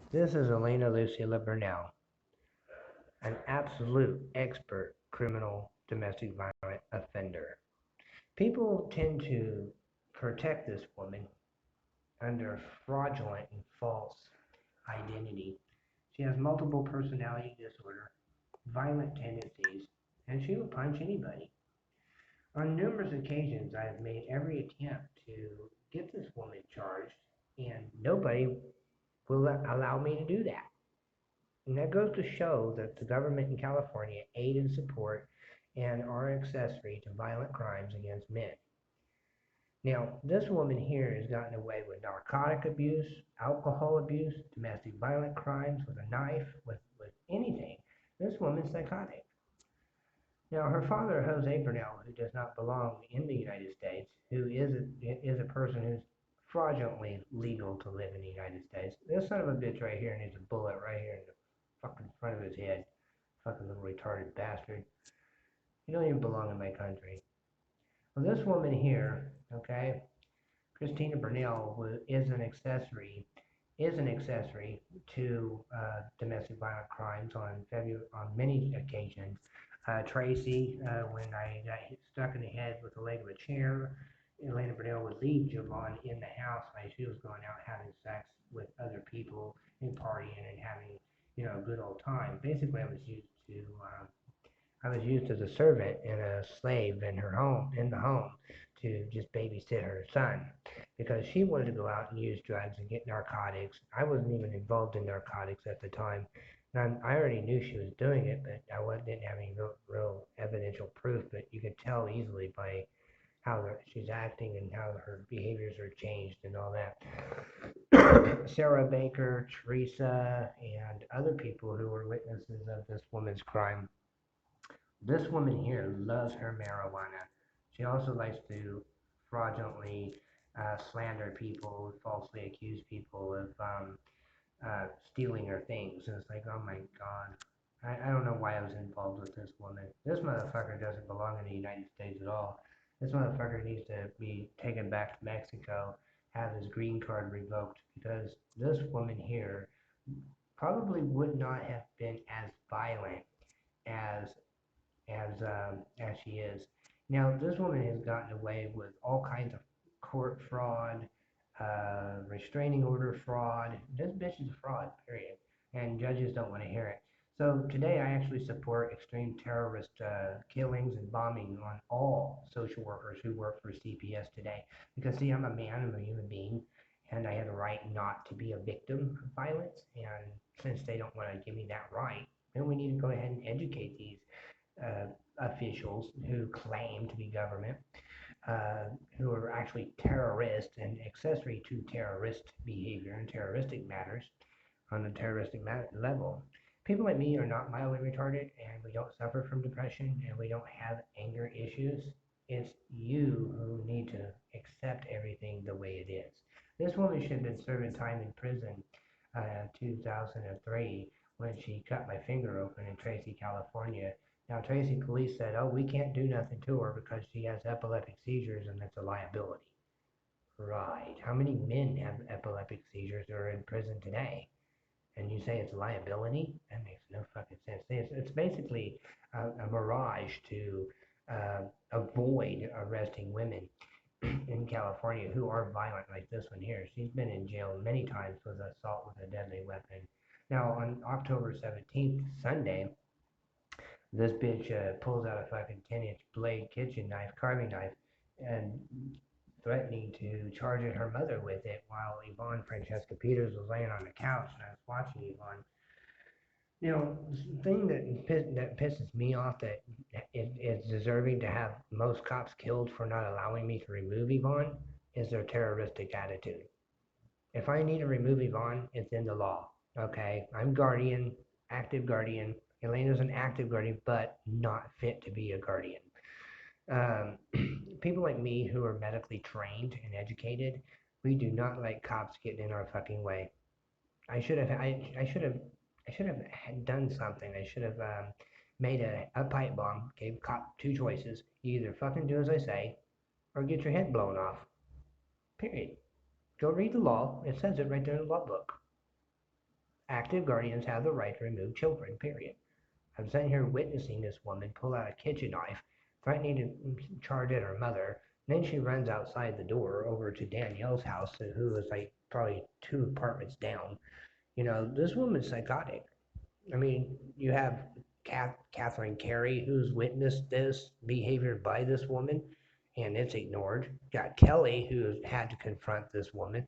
This is Elena Bernal, an absolute expert criminal domestic violent offender. People tend to protect this woman under fraudulent and false identity. She has multiple personality disorder, violent tendencies, and she will punch anybody. On numerous occasions, I have made every attempt to get this woman charged, and nobody will allow me to do that. And that goes to show that the government in California aid and support and are accessory to violent crimes against men. Now, this woman here has gotten away with narcotic abuse, alcohol abuse, domestic violent crimes with a knife, with anything. This woman's psychotic. Now, her father, Jose Bernal, who does not belong in the United States, who is a person who's fraudulently legal to live in the United States. This son of a bitch right here needs a bullet right here in the fucking front of his head. Fucking little retarded bastard. You don't even belong in my country. Well, this woman here, okay, Christina Bernal is an accessory to domestic violent crimes on many occasions. Tracy, when I got stuck in the head with the leg of a chair, Elena Bernal would leave Javon in the house while she was going out having sex with other people and partying and having, a good old time. Basically, I was used as a servant and a slave in the home, to just babysit her son because she wanted to go out and use drugs and get narcotics. I wasn't even involved in narcotics at the time. And I already knew she was doing it, but didn't have any real evidential proof. But you could tell easily by how she's acting and how her behaviors are changed and all that. Sarah Baker, Teresa, and other people who were witnesses of this woman's crime. This woman here loves her marijuana. She also likes to fraudulently slander people, falsely accuse people of stealing their things. And it's like, oh my God. I don't know why I was involved with this woman. This motherfucker doesn't belong in the United States at all. This motherfucker needs to be taken back to Mexico, have his green card revoked, because this woman here probably would not have been as violent as as she is. Now, this woman has gotten away with all kinds of court fraud, restraining order fraud. This bitch is a fraud, period. And judges don't want to hear it. So today I actually support extreme terrorist killings and bombing on all social workers who work for CPS today. Because see, I'm a man, I'm a human being, and I have a right not to be a victim of violence. And since they don't want to give me that right, then we need to go ahead and educate these uh, officials who claim to be government, who are actually terrorists and accessory to terrorist behavior and terroristic matters on the level. People like me are not mildly retarded, and we don't suffer from depression, and we don't have anger issues. It's you who need to accept everything the way it is. This woman should have been serving time in prison 2003 when she cut my finger open in Tracy, California. Now, Tracy police said, oh, we can't do nothing to her because she has epileptic seizures and that's a liability. Right. How many men have epileptic seizures that are in prison today? And you say it's a liability? That makes no fucking sense. It's basically a mirage to avoid arresting women in California who are violent like this one here. She's been in jail many times with assault with a deadly weapon. Now, on October 17th, Sunday, this bitch pulls out a fucking 10-inch blade kitchen knife, carving knife, and threatening to charge at her mother with it while Yvonne Francesca Peters was laying on the couch and I was watching Yvonne. The thing that pisses me off that is deserving to have most cops killed for not allowing me to remove Yvonne is their terroristic attitude. If I need to remove Yvonne, it's in the law. Okay, I'm guardian, active guardian. Elena's an active guardian, but not fit to be a guardian. Um, People like me who are medically trained and educated, we do not like cops getting in our fucking way. I should have I should have done something. I should have made a pipe bomb. Gave cop two choices: you either fucking do as I say, or get your head blown off. Period. Go read the law. It says it right there in the law book. Active guardians have the right to remove children, period. I'm sitting here witnessing this woman pull out a kitchen knife, threatening to charge at her mother. Then she runs outside the door over to Danielle's house, who was like probably two apartments down. This woman's psychotic. I mean, you have Catherine Carey, who's witnessed this behavior by this woman, and it's ignored. Got Kelly, who had to confront this woman,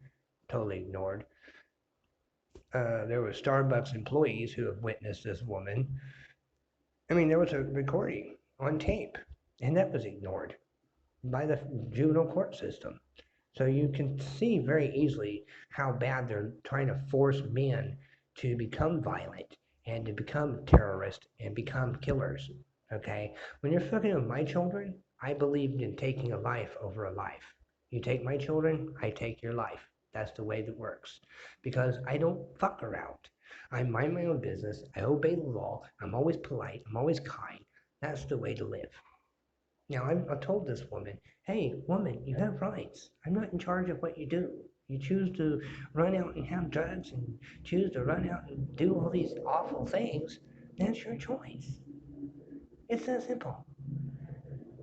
totally ignored. There were Starbucks employees who have witnessed this woman. I mean, there was a recording on tape, and that was ignored by the juvenile court system. So you can see very easily how bad they're trying to force men to become violent and to become terrorists and become killers. Okay? When you're fucking with my children, I believe in taking a life over a life. You take my children, I take your life. That's the way that works. Because I don't fuck around. I mind my own business. I obey the law. I'm always polite. I'm always kind. That's the way to live. Now, I told this woman, hey, woman, you have rights. I'm not in charge of what you do. You choose to run out and have drugs and choose to run out and do all these awful things. That's your choice. It's that simple.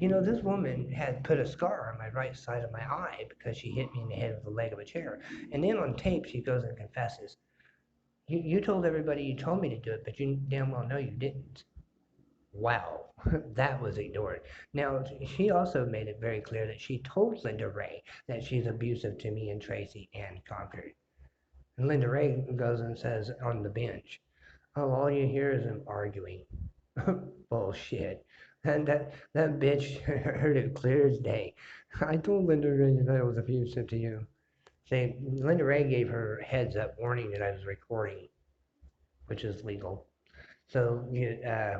This woman had put a scar on my right side of my eye because she hit me in the head with the leg of a chair. And then on tape, she goes and confesses. You told everybody you told me to do it, but you damn well know you didn't. Wow, that was ignored. Now, she also made it very clear that she told Linda Ray that she's abusive to me and Tracy and Concord. And Linda Ray goes and says on the bench, oh, all you hear is them arguing. Bullshit. And that bitch heard it clear as day. I told Linda Ray that I was abusive to you. Say, Linda Ray gave her heads up warning that I was recording, which is legal. So,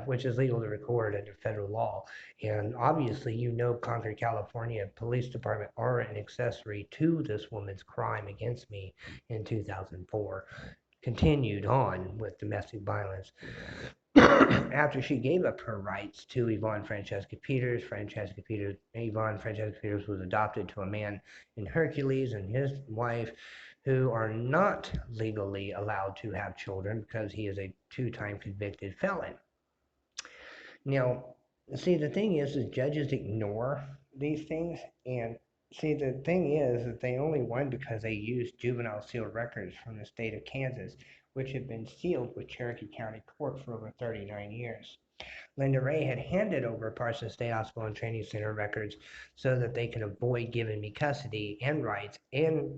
which is legal to record under federal law. And obviously, Concord, California Police Department are an accessory to this woman's crime against me in 2004. Continued on with domestic violence. After she gave up her rights to Yvonne Francesca Peters, Yvonne Francesca Peters was adopted to a man in Hercules and his wife, who are not legally allowed to have children because he is a two-time convicted felon. Now, see, the thing is judges ignore these things, and see, the thing is that they only won because they used juvenile sealed records from the state of Kansas, which had been sealed with Cherokee County Court for over 39 years. Linda Ray had handed over Parsons State Hospital and Training Center records so that they can avoid giving me custody and rights and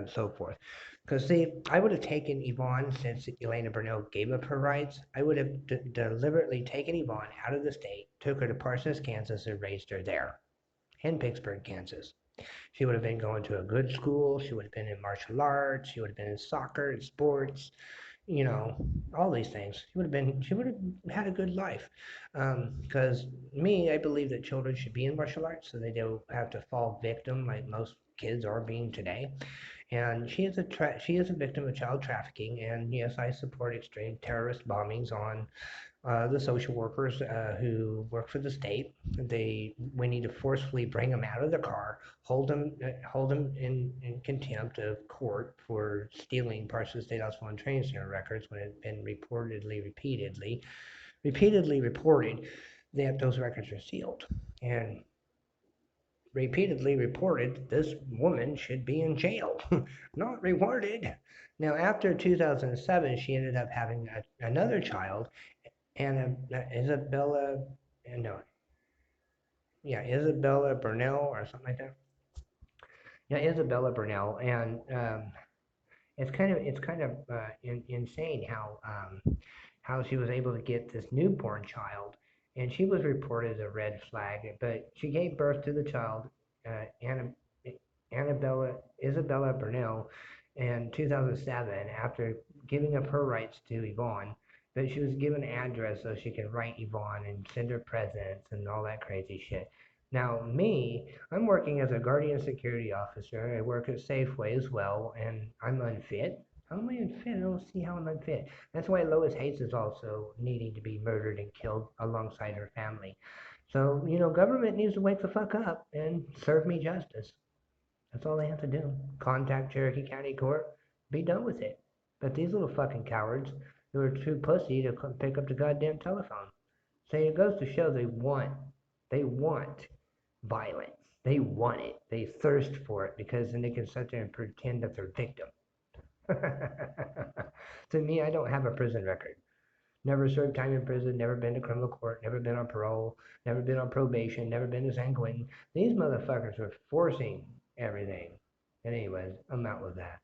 so forth. Because, see, I would have taken Yvonne since Elena Bernal gave up her rights. I would have deliberately taken Yvonne out of the state, took her to Parsons, Kansas, and raised her there in Pittsburgh, Kansas. She would have been going to a good school. She would have been in martial arts. She would have been in soccer and sports. All these things. She would have had a good life. Because me, I believe that children should be in martial arts so they don't have to fall victim like most kids are being today. And she is a victim of child trafficking. And yes, I support extreme terrorist bombings on the social workers who work for the state. We need to forcefully bring them out of the car, hold them in contempt of court for stealing Parsons State Hospital and Training Center records when it had been repeatedly reported that those records are sealed. And repeatedly reported this woman should be in jail, not rewarded. Now, after 2007, she ended up having another child, and Isabella Bernal or something like that. Yeah, Isabella Bernal, and it's insane how she was able to get this newborn child, and she was reported as a red flag, but she gave birth to the child, Anna, Isabella Bernal, in 2007 after giving up her rights to Yvonne. But she was given an address so she could write Yvonne and send her presents and all that crazy shit. Now, me, I'm working as a guardian security officer. I work at Safeway as well, and I'm unfit. How am I unfit? I don't see how I'm unfit. That's why Lois Hayes is also needing to be murdered and killed alongside her family. So, government needs to wake the fuck up and serve me justice. That's all they have to do. Contact Cherokee County Court. Be done with it. But these little fucking cowards who are too pussy to pick up the goddamn telephone. So it goes to show they want violence. They want it. They thirst for it because then they can sit there and pretend that they're victim. To me, I don't have a prison record. Never served time in prison, never been to criminal court, never been on parole, never been on probation, never been to San Quentin. These motherfuckers are forcing everything. And anyways, I'm out with that.